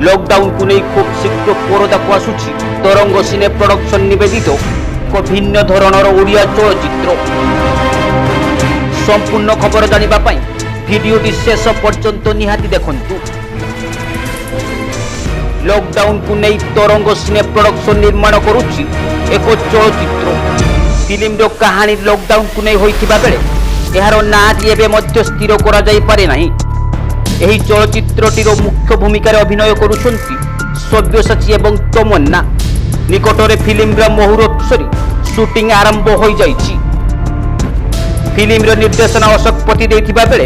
Lockdown को नहीं खूब शीघ्र परदा को आसुची तरंग सिने प्रोडक्शन निवेदित एक भिन्न धरणर ओडिया चलचित्र। संपूर्ण खबर जानिबा पई भिडियोटी शेष पर्यंत निहाती देखंतु। लॉकडाउन को नहीं तरंग सिने प्रोडक्शन निर्माण करुची एक चलचित्र। फिल्म रो कहानी लॉकडाउन को नहीं होइथिबा बेले एहार नाटी एबे मध्य स्थिर करा जाई पारे नाही। एही चलचित्रटीर मुख्य भूमिका अभिनय करुछंती सब्यसाची एवं तमन्ना। निकटरे फिल्म मुहूर्त सरी शूटिंग आरंभ हो जाइछि। फिल्म निर्देशन अशोकपति देथिबा बेले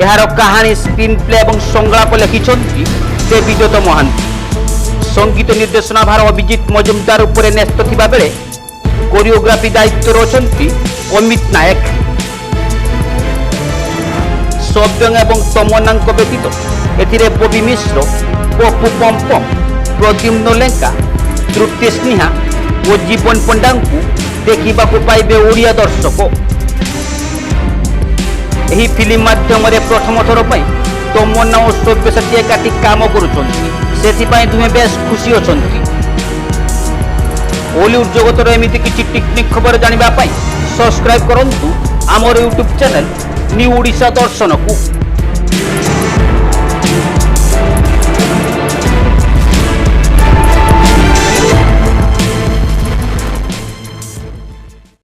एहार कहानी स्क्रीन प्ले एवं संलाप लिखिछंती देवीदत्त महांती। संगीत निर्देशन भार अभिजीत मजुमदार उपरे न्यस्त थिबा बेले कोरियोग्राफी दायित्व रचंती अमित नायक। सब्यंग एवं तमन्ना व्यतीत एथिरे बबी मिश्र, पप्पू पम्पम, प्रद्युम्न लेंका, तृप्ति स्नेहा और जीवन पंडा को देखा पाइबे ओडिया दर्शक। यही फिल्म माध्यम प्रथम थर पर तमन्ना और सब्यसाची एकाठी काम करुछंती। दुहे बेस खुशी अछंती। हॉलीवुड जगतर एमिति किछि टेक्निक खबर जानिबा पई सब्सक्राइब करंतु आमर यूट्यूब चैनल न्यू ओडिशा दर्शन को।